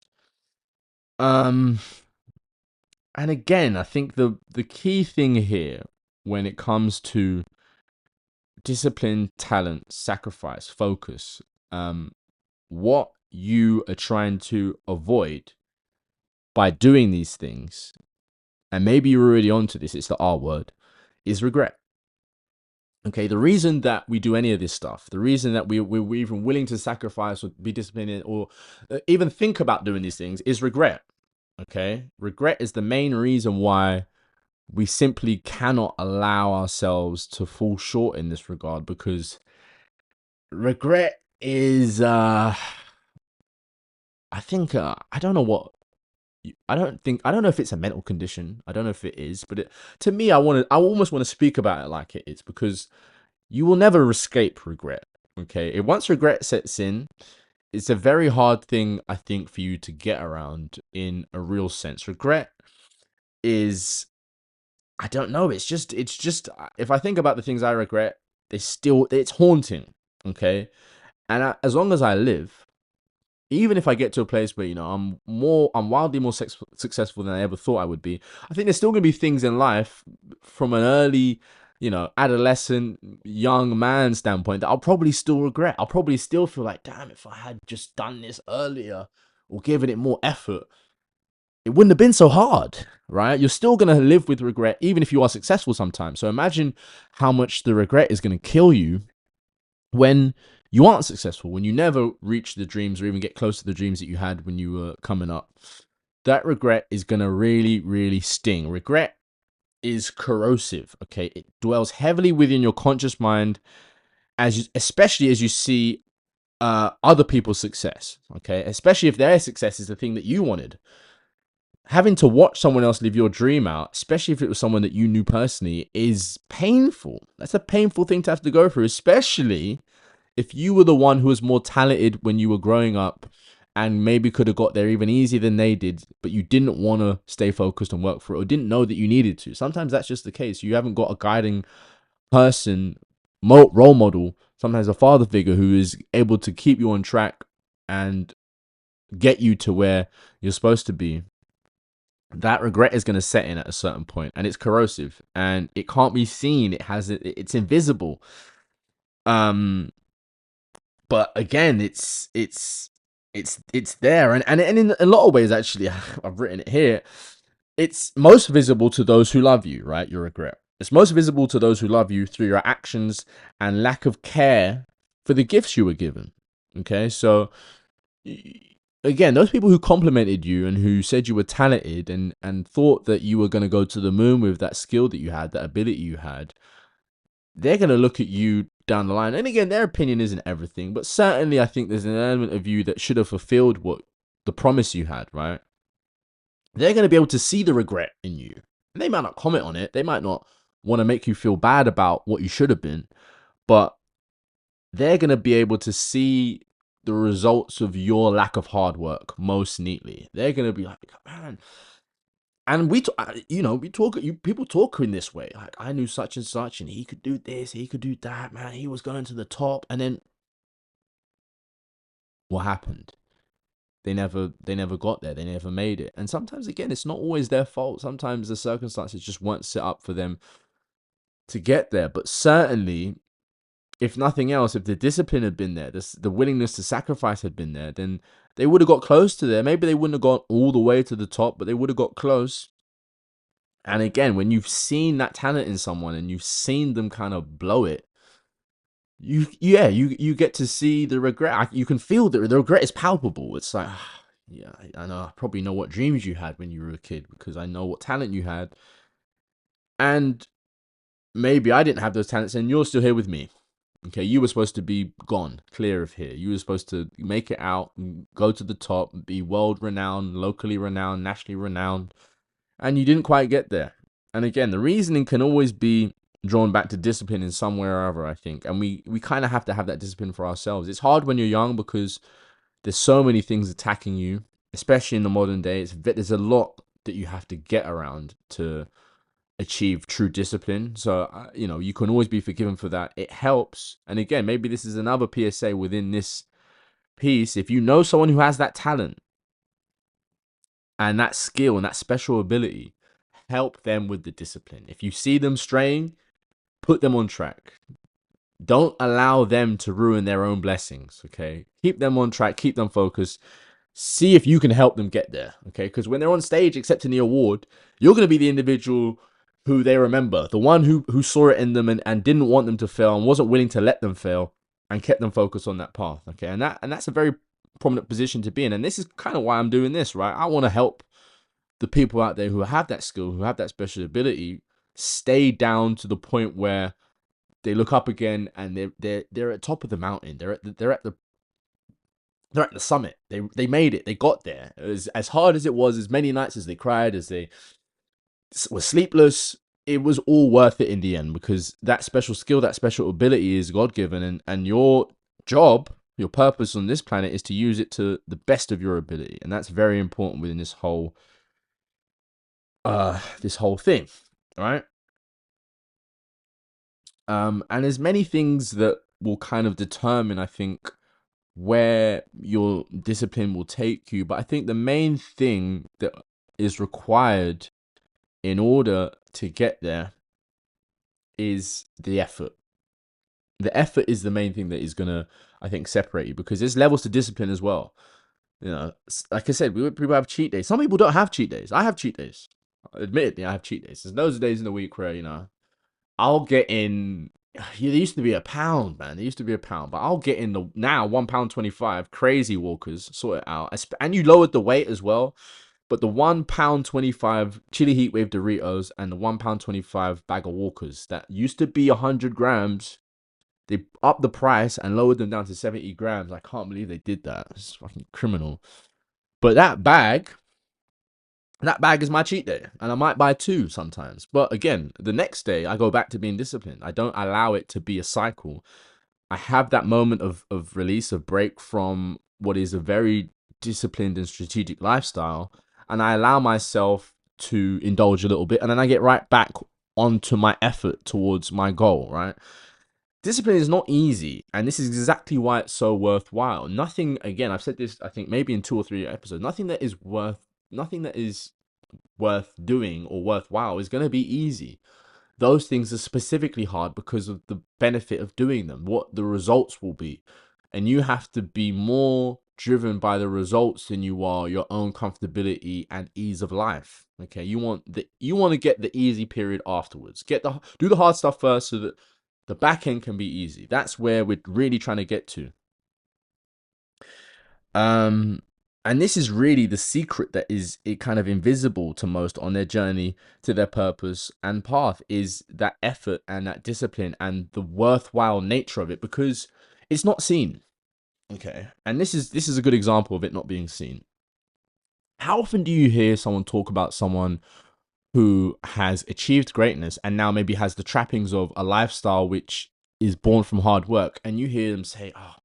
Speaker 1: Um, and again, I think the key thing here when it comes to discipline, talent, sacrifice, focus, what you are trying to avoid by doing these things, and maybe you're already onto this, it's the R word, is regret. Okay, the reason that we do any of this stuff, the reason that we're even willing to sacrifice or be disciplined or even think about doing these things is regret. Okay, regret is the main reason why we simply cannot allow ourselves to fall short in this regard, because regret is I think I don't know what I don't know if it's a mental condition. I don't know if it is, but to me, I almost want to speak about it like it is, because you will never escape regret. Okay, once regret sets in, it's a very hard thing, I think, for you to get around in a real sense. Regret is, I don't know, it's just if I think about the things I regret, it's haunting. Okay, and as long as I live, even if I get to a place where, I'm wildly more successful than I ever thought I would be, I think there's still going to be things in life from an early, adolescent, young man standpoint that I'll probably still regret. I'll probably still feel like, damn, if I had just done this earlier or given it more effort, it wouldn't have been so hard, right? You're still going to live with regret, even if you are successful sometimes. So imagine how much the regret is going to kill you when you aren't successful, when you never reach the dreams or even get close to the dreams that you had when you were coming up. That regret is going to really, really sting. Regret is corrosive, okay? It dwells heavily within your conscious mind, especially as you see other people's success, okay? Especially if their success is the thing that you wanted. Having to watch someone else live your dream out, especially if it was someone that you knew personally, is painful. That's a painful thing to have to go through, especially if you were the one who was more talented when you were growing up and maybe could have got there even easier than they did, but you didn't want to stay focused and work for it, or didn't know that you needed to. Sometimes that's just the case. You haven't got a guiding person, role model, sometimes a father figure who is able to keep you on track and get you to where you're supposed to be. That regret is going to set in at a certain point, and it's corrosive and it can't be seen. It's invisible. But again, it's there, and in a lot of ways, actually, I've written it here. It's most visible to those who love you, right? Your regret. It's most visible to those who love you through your actions and lack of care for the gifts you were given. Okay, so again, those people who complimented you and who said you were talented and thought that you were going to go to the moon with that skill that you had, that ability you had, they're going to look at you down the line. And again, their opinion isn't everything, but certainly I think there's an element of you that should have fulfilled what the promise you had, right? They're going to be able to see the regret in you. And they might not comment on it. They might not want to make you feel bad about what you should have been, but they're going to be able to see the results of your lack of hard work most neatly. They're going to be like, man. And we talk. People talk in this way. Like, I knew such and such, and he could do this, he could do that. Man, he was going to the top, and then what happened? They never got there. They never made it. And sometimes, again, it's not always their fault. Sometimes the circumstances just weren't set up for them to get there. But certainly, if nothing else, if the discipline had been there, the willingness to sacrifice had been there, then they would have got close to there. Maybe they wouldn't have gone all the way to the top, but they would have got close. And again, when you've seen that talent in someone and you've seen them kind of blow it, you get to see the regret. You can feel the regret is palpable. It's like, yeah, I know. I probably know what dreams you had when you were a kid because I know what talent you had. And maybe I didn't have those talents and you're still here with me. Okay, you were supposed to be gone, clear of here. You were supposed to make it out, go to the top, be world renowned, locally renowned, nationally renowned, and you didn't quite get there. And again, the reasoning can always be drawn back to discipline in some way or other, I think. And we kind of have to have that discipline for ourselves. It's hard when you're young because there's so many things attacking you, especially in the modern day. There's a lot that you have to get around to achieve true discipline. So, you can always be forgiven for that. It helps. And again, maybe this is another PSA within this piece. If you know someone who has that talent and that skill and that special ability, help them with the discipline. If you see them straying, put them on track. Don't allow them to ruin their own blessings, okay? Keep them on track, keep them focused. See if you can help them get there, okay? Because when they're on stage accepting the award, you're going to be the individual who they remember, the one who saw it in them and didn't want them to fail and wasn't willing to let them fail and kept them focused on that path, okay? And that's a very prominent position to be in. And this is kind of why I'm doing this, right? I want to help the people out there who have that skill, who have that special ability, stay down to the point where they look up again and they're at the top of the mountain. They're at the they're at the summit. They made it. They got there. It was as hard as it was, as many nights as they cried, as they were sleepless. It was all worth it in the end, because that special skill, that special ability is God given, and your job, your purpose on this planet is to use it to the best of your ability, and that's very important within this whole thing, right? And there's many things that will kind of determine, I think, where your discipline will take you. But I think the main thing that is required in order to get there is the effort. The effort is the main thing that is gonna, I think, separate you, because there's levels to discipline as well. You know, like I said, people have cheat days. Some people don't have cheat days. I have cheat days. Admittedly, I have cheat days. There's those days in the week where, I'll get in. Yeah, there used to be a pound, man. There used to be a pound, but I'll get in the now £1.25 crazy walkers. Sort it out, and you lowered the weight as well. But the £1.25 chili heat wave Doritos and the £1.25 bag of walkers that used to be 100 grams, they upped the price and lowered them down to 70 grams. I can't believe they did that. It's fucking criminal. But that bag is my cheat day, and I might buy two sometimes. But again, the next day I go back to being disciplined. I don't allow it to be a cycle. I have that moment of release, of break from what is a very disciplined and strategic lifestyle, and I allow myself to indulge a little bit, and then I get right back onto my effort towards my goal, right? Discipline is not easy, and this is exactly why it's so worthwhile. Nothing, again, I've said this, I think maybe in 2 or 3 episodes, nothing that is worth doing or worthwhile is going to be easy. Those things are specifically hard because of the benefit of doing them, what the results will be. And you have to be more driven by the results than you are your own comfortability and ease of life. Okay, you want to get the easy period afterwards. Do the hard stuff first, so that the back end can be easy. That's where we're really trying to get to. Um, and this is really the secret that is it kind of invisible to most on their journey to their purpose and path, is that effort and that discipline and the worthwhile nature of it, because it's not seen. Okay. And this is a good example of it not being seen. How often do you hear someone talk about someone who has achieved greatness and now maybe has the trappings of a lifestyle which is born from hard work, and you hear them say, "Oh,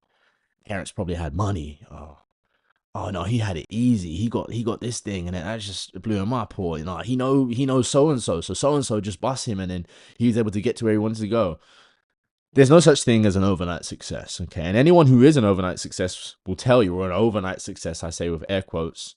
Speaker 1: parents probably had money. Oh no, he had it easy. He got this thing, and then that just blew him up. Or he knows so and so just bust him, and then he was able to get to where he wanted to go." There's no such thing as an overnight success, okay? And anyone who is an overnight success will tell you, or an overnight success, I say with air quotes,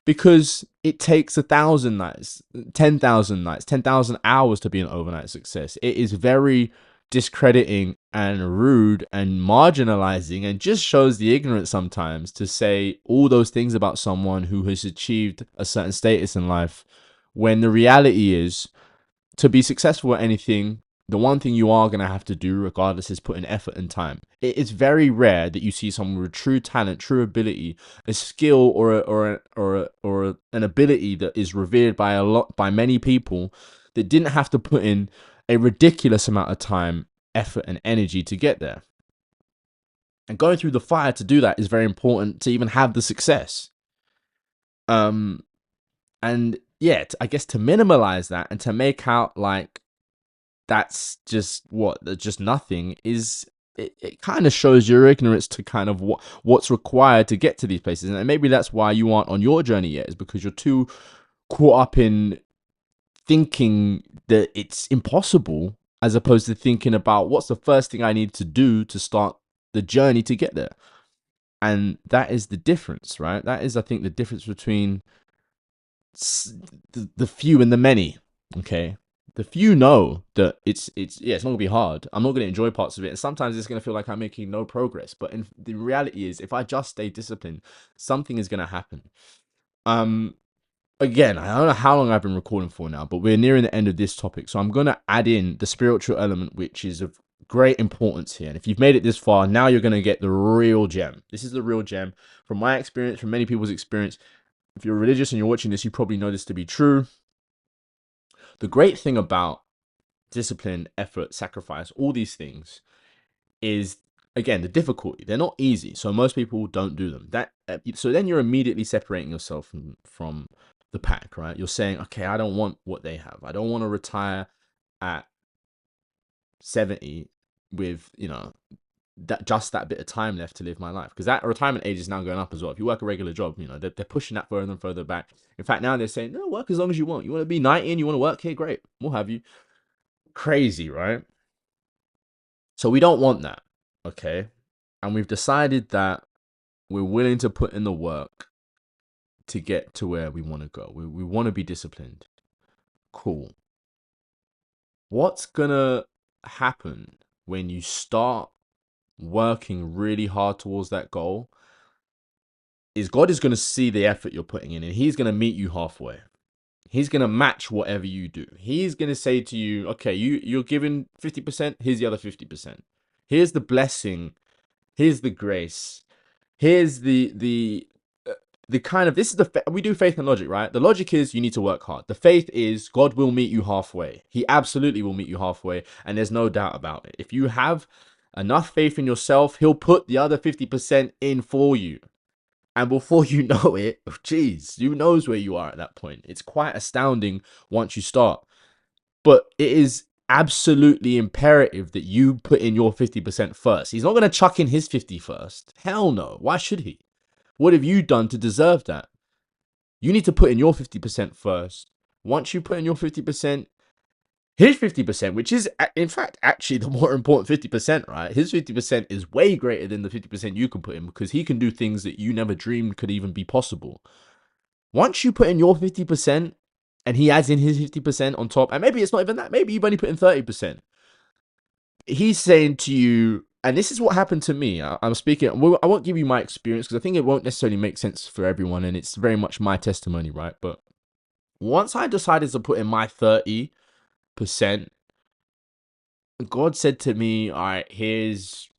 Speaker 1: because it takes 1,000 nights, 10,000 nights, 10,000 hours to be an overnight success. It is very discrediting and rude and marginalizing, and just shows the ignorance sometimes to say all those things about someone who has achieved a certain status in life, when the reality is, to be successful at anything, the one thing you are going to have to do regardless is put in effort and time. It's very rare that you see someone with true talent, true ability, a skill, or an ability that is revered by many people, that didn't have to put in a ridiculous amount of time, effort, and energy to get there. And going through the fire to do that is very important to even have the success. And yeah, I guess to minimalize that and to make out like that's just nothing, is it kind of shows your ignorance to kind of what's required to get to these places. And maybe that's why you aren't on your journey yet, is because you're too caught up in thinking that it's impossible, as opposed to thinking about what's the first thing I need to do to start the journey to get there. And that is the difference, right? That is, I think, the difference between the few and the many. Okay, the few know that it's not gonna be hard. I'm not gonna enjoy parts of it, and sometimes it's gonna feel like I'm making no progress. But the reality is, if I just stay disciplined, something is gonna happen. Again, I don't know how long I've been recording for now, but we're nearing the end of this topic, so I'm gonna add in the spiritual element, which is of great importance here. And if you've made it this far, now you're gonna get the real gem. This is the real gem from my experience, from many people's experience. If you're religious and you're watching this, you probably know this to be true. The great thing about discipline, effort, sacrifice, all these things, is again, the difficulty, they're not easy. So most people don't do them. So then you're immediately separating yourself from the pack, right? You're saying, okay, I don't want what they have. I don't want to retire at 70 with, that bit of time left to live my life, because that retirement age is now going up as well. If you work a regular job, they're pushing that further and further back. In fact, now they're saying, no, work as long as you want. You want to be 90 and you want to work here, great, we'll have you. Crazy, right? So we don't want that, okay? And we've decided that we're willing to put in the work to get to where we want to go. We want to be disciplined. Cool. What's gonna happen when you start working really hard towards that goal is God is going to see the effort you're putting in, and he's going to meet you halfway. He's going to match whatever you do. He's going to say to you, okay, you're giving 50%, here's the other 50%. Here's the blessing, here's the grace, here's the kind of, this is we do faith and logic, right? The logic is you need to work hard. The faith is God will meet you halfway. He absolutely will meet you halfway, and there's no doubt about it. If you have enough faith in yourself, he'll put the other 50% in for you. And before you know it, geez, who knows where you are at that point? It's quite astounding once you start. But it is absolutely imperative that you put in your 50% first. He's not going to chuck in his 50 first. Hell no. Why should he? What have you done to deserve that? You need to put in your 50% first. Once you put in your 50%, his 50%, which is, in fact, actually the more important 50%, right? His 50% is way greater than the 50% you can put in, because he can do things that you never dreamed could even be possible. Once you put in your 50% and he adds in his 50% on top, and maybe it's not even that, maybe you've only put in 30%. He's saying to you, and this is what happened to me. I'm speaking, I won't give you my experience because I think it won't necessarily make sense for everyone, and it's very much my testimony, right? But once I decided to put in my 30%, God said to me, all right, here's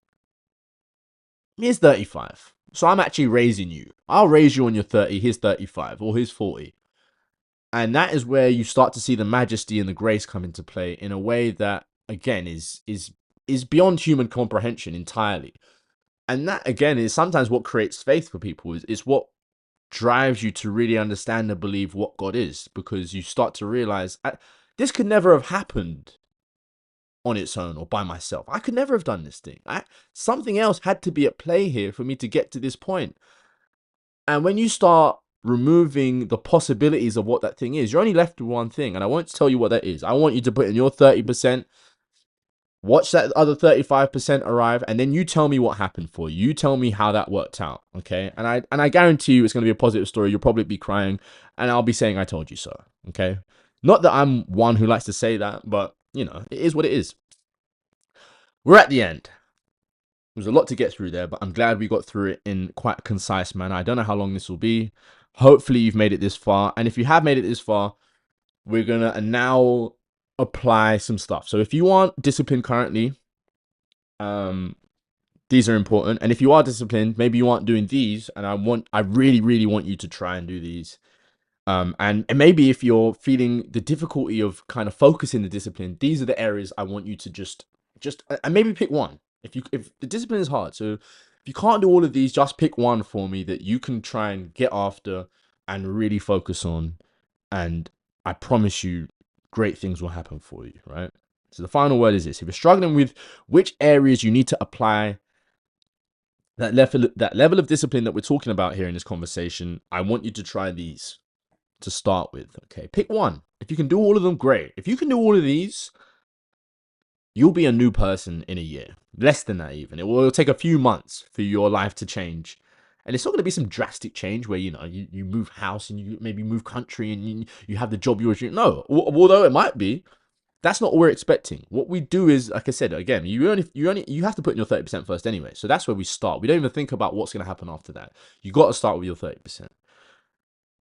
Speaker 1: 35. So I'm actually raising you. I'll raise you on your 30, here's 35, or here's 40. And that is where you start to see the majesty and the grace come into play in a way that, again, is beyond human comprehension entirely. And that, again, is sometimes what creates faith for people, is what drives you to really understand and believe what God is, because you start to realize this could never have happened on its own or by myself. I could never have done this thing. Something else had to be at play here for me to get to this point. And when you start removing the possibilities of what that thing is, you're only left with one thing. And I won't tell you what that is. I want you to put in your 30%, watch that other 35% arrive, and then you tell me what happened for you. You tell me how that worked out, okay? And I guarantee you it's going to be a positive story. You'll probably be crying, and I'll be saying I told you so, okay? Not that I'm one who likes to say that, but, it is what it is. We're at the end. There's a lot to get through there, but I'm glad we got through it in quite a concise manner. I don't know how long this will be. Hopefully you've made it this far, and if you have made it this far, we're going to now apply some stuff. So if you aren't disciplined currently, these are important. And if you are disciplined, maybe you aren't doing these, and I really, really want you to try and do these. And maybe if you're feeling the difficulty of kind of focusing the discipline, these are the areas I want you to just and maybe pick one. If the discipline is hard, so if you can't do all of these, just pick one for me that you can try and get after and really focus on. And I promise you, great things will happen for you, right? So the final word is this: if you're struggling with which areas you need to apply that level of discipline that we're talking about here in this conversation, I want you to try these to start with. Okay, pick one. If you can do all of them, great. If you can do all of these, you'll be a new person in a year. Less than that even. It will take a few months for your life to change. And it's not going to be some drastic change where, you move house and you maybe move country and you have the job you were doing. No, although it might be, that's not what we're expecting. What we do is, like I said, again, you have to put in your 30% first anyway. So that's where we start. We don't even think about what's going to happen after that. You got to start with your 30%.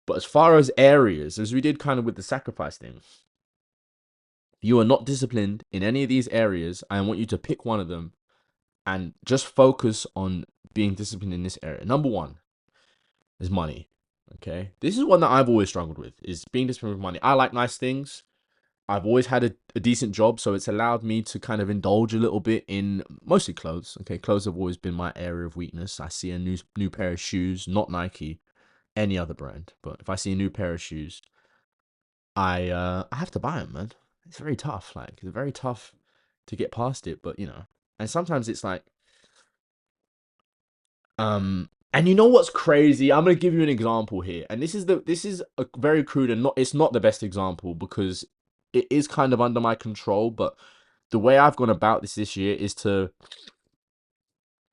Speaker 1: But as far as areas, as we did kind of with the sacrifice thing, you are not disciplined in any of these areas. I want you to pick one of them and just focus on being disciplined in this area. Number one is money. Okay. This is one that I've always struggled with, is being disciplined with money. I like nice things. I've always had a decent job, so it's allowed me to kind of indulge a little bit in mostly clothes. Okay, clothes have always been my area of weakness. I see a new pair of shoes, not Nike, any other brand, but if I see a new pair of shoes, I have to buy them, man. It's very tough. Like it's very tough to get past it, but and sometimes it's like and you know what's crazy? I'm gonna give you an example here, and this is a very crude and it's not the best example because it is kind of under my control, but the way I've gone about this year is to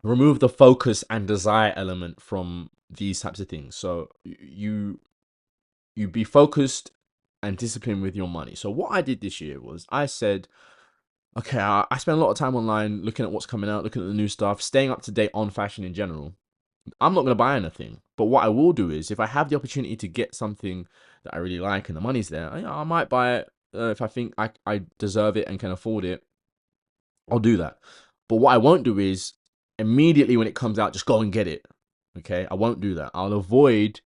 Speaker 1: remove the focus and desire element from these types of things. So you be focused and disciplined with your money. So what I did this year was I said, okay, I spend a lot of time online looking at what's coming out, looking at the new stuff, staying up to date on fashion in general. I'm not going to buy anything. But what I will do is if I have the opportunity to get something that I really like and the money's there, I might buy it if I think I deserve it and can afford it. I'll do that. But what I won't do is immediately when it comes out, just go and get it. Okay. I won't do that. I'll avoid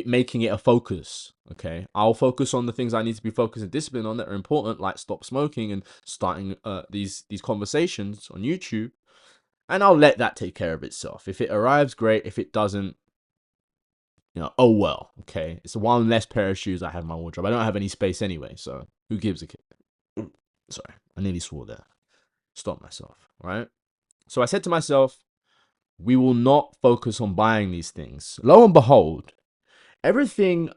Speaker 1: making it a focus. Okay. I'll focus on the things I need to be focused and disciplined on that are important, like stop smoking and starting these conversations on YouTube. And I'll let that take care of itself. If it arrives, great. If it doesn't, oh well. Okay. It's one less pair of shoes I have in my wardrobe. I don't have any space anyway, so who gives a shit? Sorry, I nearly swore there. Stop myself, right? So I said to myself, we will not focus on buying these things. Lo and behold, everything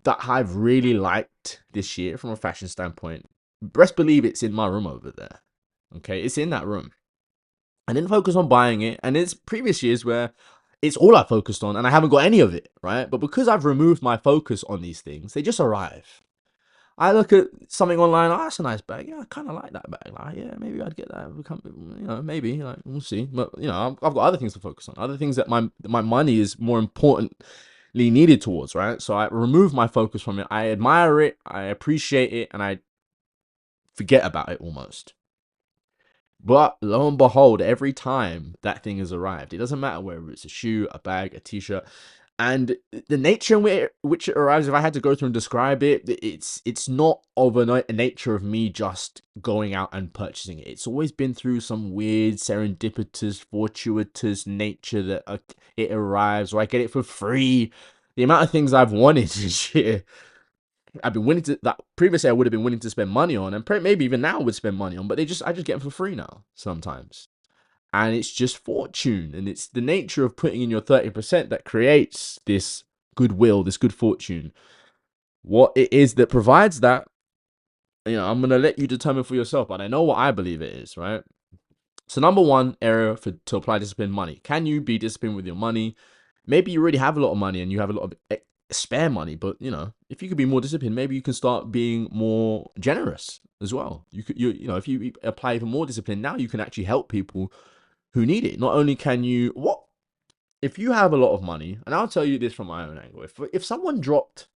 Speaker 1: that I've really liked this year from a fashion standpoint, best believe it's in my room over there. Okay, it's in that room. I didn't focus on buying it, and it's previous years where it's all I focused on, and I haven't got any of it, right? But because I've removed my focus on these things, they just arrive. I look at something online. Oh, that's a nice bag. Yeah, I kind of like that bag. Like, yeah, maybe I'd get that. Maybe. Like, we'll see. But I've got other things to focus on. Other things that my money is more importantly needed towards. Right. So I remove my focus from it. I admire it. I appreciate it, and I forget about it almost. But lo and behold, every time that thing has arrived, it doesn't matter whether it's a shoe, a bag, a t-shirt, and the nature in which it arrives, if I had to go through and describe it, it's not of a nature of me just going out and purchasing it. It's always been through some weird serendipitous, fortuitous nature that it arrives, or I get it for free. The amount of things I've wanted this year, I've been willing to that previously I would have been willing to spend money on, and maybe even now I would spend money on, but I just get them for free now sometimes. And it's just fortune, and it's the nature of putting in your 30% that creates this goodwill, this good fortune. What it is that provides that, I'm gonna let you determine for yourself, but I know what I believe it is, right? So number one area to apply discipline: money. Can you be disciplined with your money? Maybe you already have a lot of money and you have a lot of spare money, but if you could be more disciplined, maybe you can start being more generous as well. You could, if you apply even more discipline now, you can actually help people who need it. Not only can you, if you have a lot of money, and I'll tell you this from my own angle, if someone dropped,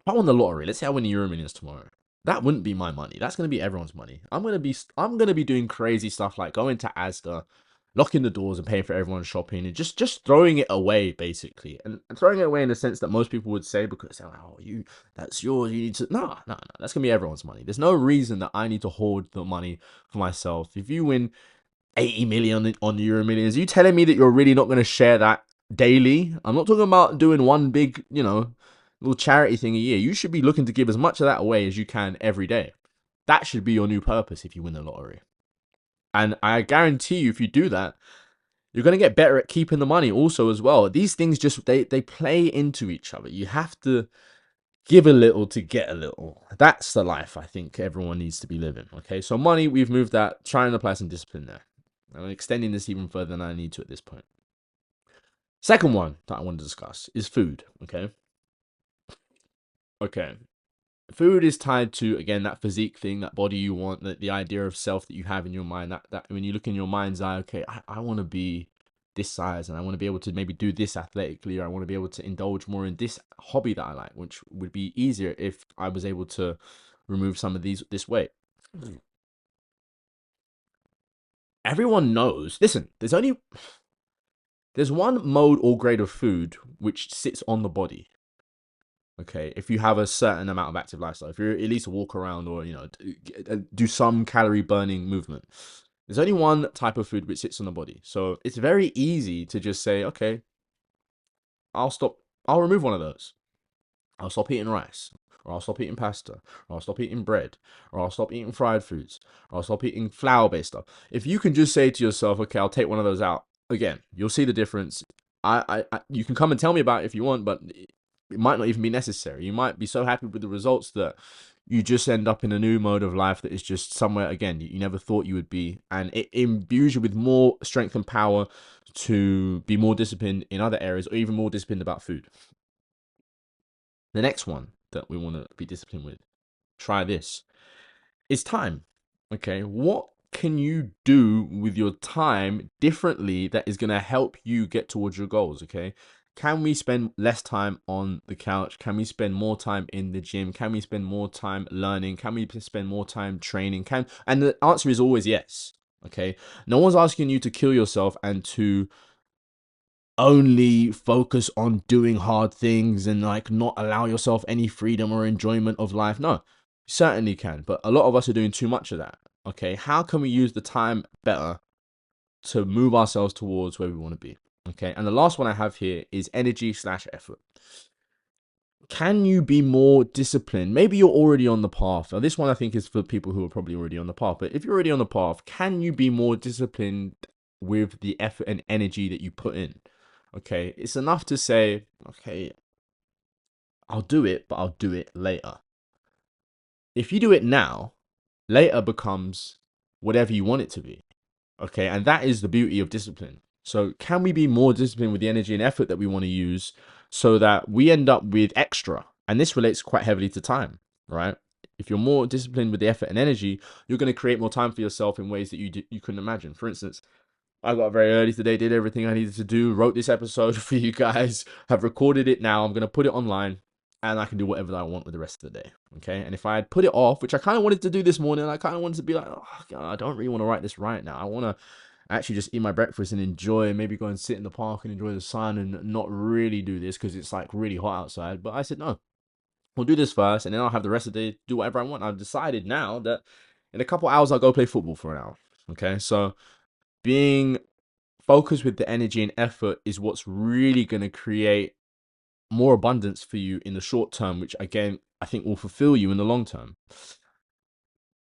Speaker 1: if I won the lottery, let's say I win the Euro Millions tomorrow, that wouldn't be my money. That's gonna be everyone's money. I'm gonna be doing crazy stuff like going to Asda, locking the doors and paying for everyone's shopping, and just throwing it away basically, and throwing it away in the sense that most people would say, because that's yours. You need to no. That's gonna be everyone's money. There's no reason that I need to hoard the money for myself. If you win 80 million on the Euro Millions, you telling me that you're really not going to share that daily? I'm not talking about doing one big, little charity thing a year. You should be looking to give as much of that away as you can every day. That should be your new purpose if you win the lottery. And I guarantee you, if you do that, you're going to get better at keeping the money also as well. These things just, they play into each other. You have to give a little to get a little. That's the life I think everyone needs to be living. Okay, so money, we've moved that. Trying to apply some discipline there. I'm extending this even further than I need to at this point. Second one that I want to discuss is food. Okay. Food is tied to, again, that physique thing, that body you want, the idea of self that you have in your mind. That when you look in your mind's eye, okay, I want to be this size, and I want to be able to maybe do this athletically, or I want to be able to indulge more in this hobby that I like, which would be easier if I was able to remove some of this weight. Everyone knows. Listen, there's one mode or grade of food which sits on the body. Okay, if you have a certain amount of active lifestyle, if you're at least walk around or do some calorie burning movement, there's only one type of food which sits on the body. So it's very easy to just say, okay, I'll stop. I'll remove one of those. I'll stop eating rice, or I'll stop eating pasta, or I'll stop eating bread, or I'll stop eating fried foods, or I'll stop eating flour-based stuff. If you can just say to yourself, okay, I'll take one of those out, again, you'll see the difference. You can come and tell me about it if you want, but it might not even be necessary. You might be so happy with the results that you just end up in a new mode of life that is just somewhere, again, you never thought you would be. And it imbues you with more strength and power to be more disciplined in other areas, or even more disciplined about food. The next one that we want to be disciplined with, try this, is time. Okay, what can you do with your time differently that is going to help you get towards your goals? Okay, can we spend less time on the couch? Can we spend more time in the gym? Can we spend more time learning? Can we spend more time training? And the answer is always yes. Okay, no one's asking you to kill yourself and to only focus on doing hard things and like not allow yourself any freedom or enjoyment of life. No, you certainly can, but a lot of us are doing too much of that. Okay, how can we use the time better to move ourselves towards where we want to be? Okay, and the last one I have here is energy/effort. Can you be more disciplined? Maybe you're already on the path. Now, this one I think is for people who are probably already on the path, but if you're already on the path, can you be more disciplined with the effort and energy that you put in? Okay, it's enough to say, okay, I'll do it, but I'll do it later. If you do it now, later becomes whatever you want it to be. Okay, and that is the beauty of discipline. So, can we be more disciplined with the energy and effort that we want to use so that we end up with extra? And this relates quite heavily to time, right? If you're more disciplined with the effort and energy, you're going to create more time for yourself in ways that you couldn't imagine. For instance, I got up very early today, did everything I needed to do, wrote this episode for you guys, have recorded it now. I'm going to put it online and I can do whatever I want with the rest of the day. Okay. And if I had put it off, which I kind of wanted to do this morning, I kind of wanted to be like, oh, God, I don't really want to write this right now. I want to actually just eat my breakfast and enjoy, maybe go and sit in the park and enjoy the sun and not really do this because it's like really hot outside. But I said, no, we'll do this first and then I'll have the rest of the day do whatever I want. I've decided now that in a couple hours, I'll go play football for an hour. Okay. So being focused with the energy and effort is what's really going to create more abundance for you in the short term, which again, I think will fulfill you in the long term.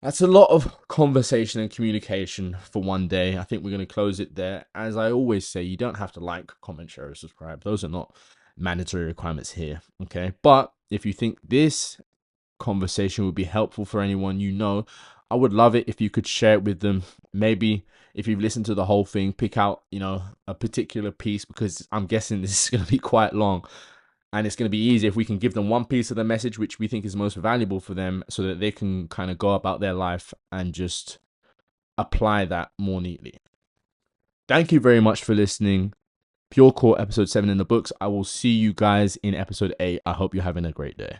Speaker 1: That's a lot of conversation and communication for one day. I think we're going to close it there. As I always say, you don't have to like, comment, share, or subscribe. Those are not mandatory requirements here. Okay. But if you think this conversation would be helpful for anyone you know, I would love it if you could share it with them. Maybe if you've listened to the whole thing, pick out, a particular piece, because I'm guessing this is going to be quite long. And it's going to be easy if we can give them one piece of the message which we think is most valuable for them so that they can kind of go about their life and just apply that more neatly. Thank you very much for listening. Pure Core episode 7 in the books. I will see you guys in episode 8. I hope you're having a great day.